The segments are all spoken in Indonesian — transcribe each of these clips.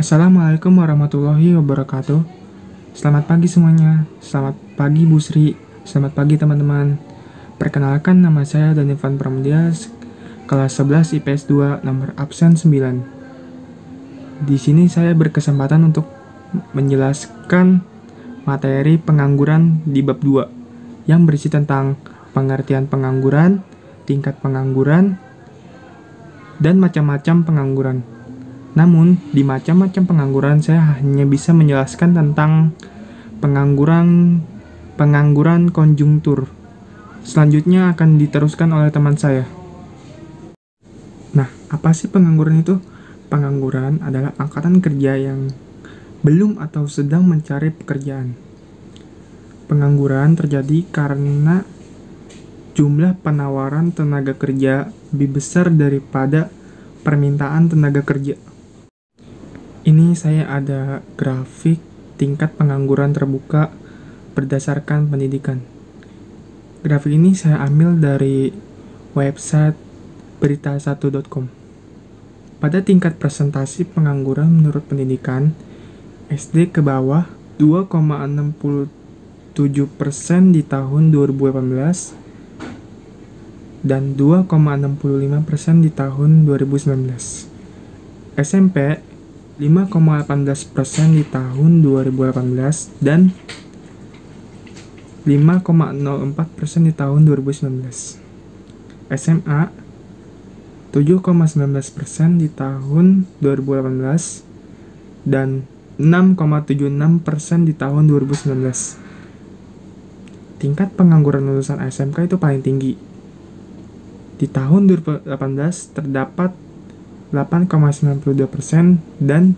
Assalamualaikum warahmatullahi wabarakatuh. Selamat pagi semuanya. Selamat pagi Bu Sri. Selamat pagi teman-teman. Perkenalkan, nama saya Danivan Pramudia, kelas 11 IPS 2, nomor absen 9. Di sini saya berkesempatan untuk menjelaskan materi pengangguran di bab 2 yang berisi tentang pengertian pengangguran, tingkat pengangguran, dan macam-macam pengangguran. Namun, di macam-macam pengangguran saya hanya bisa menjelaskan tentang pengangguran konjungtur. Selanjutnya akan diteruskan oleh teman saya. Nah, apa sih pengangguran itu? Pengangguran adalah angkatan kerja yang belum atau sedang mencari pekerjaan. Pengangguran terjadi karena jumlah penawaran tenaga kerja lebih besar daripada permintaan tenaga kerja. Ini saya ada grafik tingkat pengangguran terbuka berdasarkan pendidikan. Grafik ini saya ambil dari website berita1.com. Pada tingkat presentasi pengangguran menurut pendidikan, SD ke bawah 2,67% di tahun 2018 dan 2,65% di tahun 2019. SMP 5,18% di tahun 2018 dan 5,04% di tahun 2019. SMA 7,19% di tahun 2018 dan 6,76% di tahun 2019. Tingkat pengangguran lulusan SMK itu paling tinggi. Di tahun 2018 terdapat 8,92% dan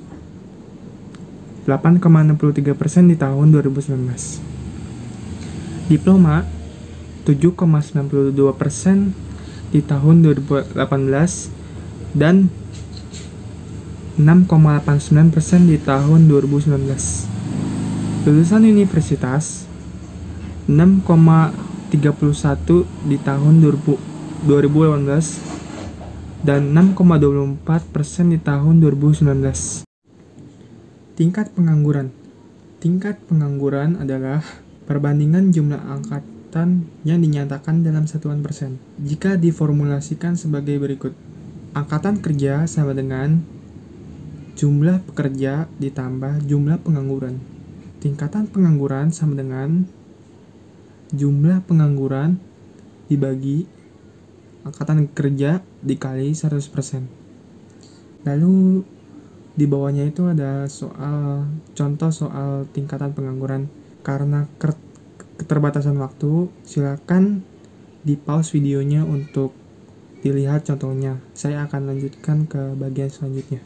8,63% di tahun 2019. Diploma 7,92% di tahun 2018 dan 6,89% di tahun 2019. Lulusan universitas 6,31% di tahun 2018 dan 6,24% di tahun 2019. Tingkat pengangguran. Tingkat pengangguran adalah perbandingan jumlah angkatan yang dinyatakan dalam satuan persen. Jika diformulasikan sebagai berikut. Angkatan kerja sama dengan jumlah pekerja ditambah jumlah pengangguran. Tingkatan pengangguran sama dengan jumlah pengangguran dibagi angkatan kerja dikali 100%. Lalu di bawahnya itu ada contoh soal tingkatan pengangguran. Karena keterbatasan waktu, silakan di pause videonya untuk dilihat contohnya. Saya akan lanjutkan ke bagian selanjutnya.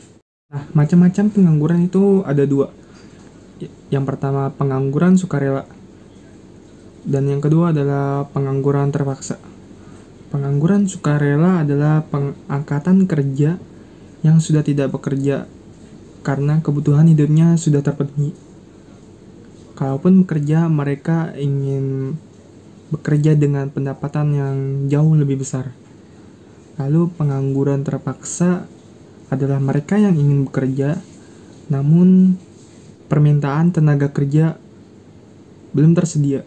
Nah, macam-macam pengangguran itu ada 2. Yang pertama pengangguran sukarela, dan yang kedua adalah pengangguran terpaksa. Pengangguran sukarela adalah angkatan kerja yang sudah tidak bekerja karena kebutuhan hidupnya sudah terpenuhi. Kalaupun bekerja, mereka ingin bekerja dengan pendapatan yang jauh lebih besar. Lalu pengangguran terpaksa adalah mereka yang ingin bekerja, namun permintaan tenaga kerja belum tersedia.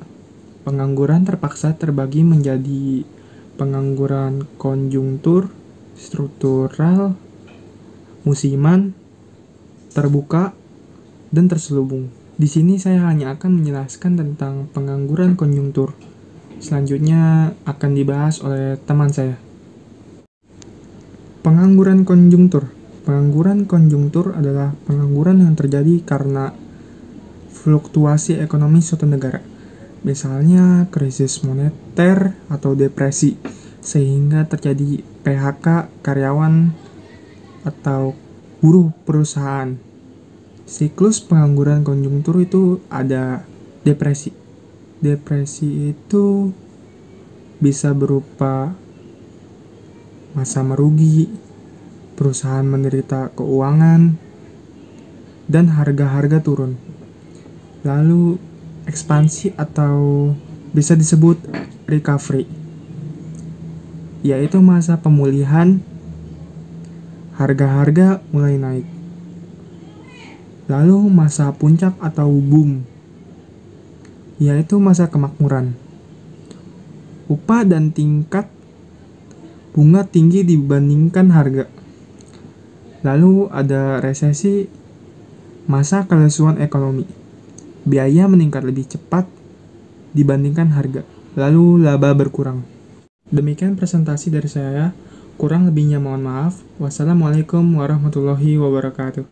Pengangguran terpaksa terbagi menjadi pengangguran konjungtur, struktural, musiman, terbuka, dan terselubung. Di sini saya hanya akan menjelaskan tentang pengangguran konjungtur. Selanjutnya akan dibahas oleh teman saya. Pengangguran konjungtur. Pengangguran konjungtur adalah pengangguran yang terjadi karena fluktuasi ekonomi suatu negara. Misalnya krisis moneter atau depresi, sehingga terjadi PHK karyawan atau buruh perusahaan. Siklus pengangguran konjungtur itu ada depresi. Depresi itu bisa berupa masa merugi, perusahaan menderita keuangan, dan harga-harga turun. Lalu ekspansi atau bisa disebut recovery, yaitu masa pemulihan, harga-harga mulai naik. Lalu masa puncak atau boom, yaitu masa kemakmuran. Upah dan tingkat bunga tinggi dibandingkan harga. Lalu ada resesi, masa kelesuan ekonomi. Biaya meningkat lebih cepat dibandingkan harga. Lalu laba berkurang. Demikian presentasi dari saya. Kurang lebihnya mohon maaf. Wassalamualaikum warahmatullahi wabarakatuh.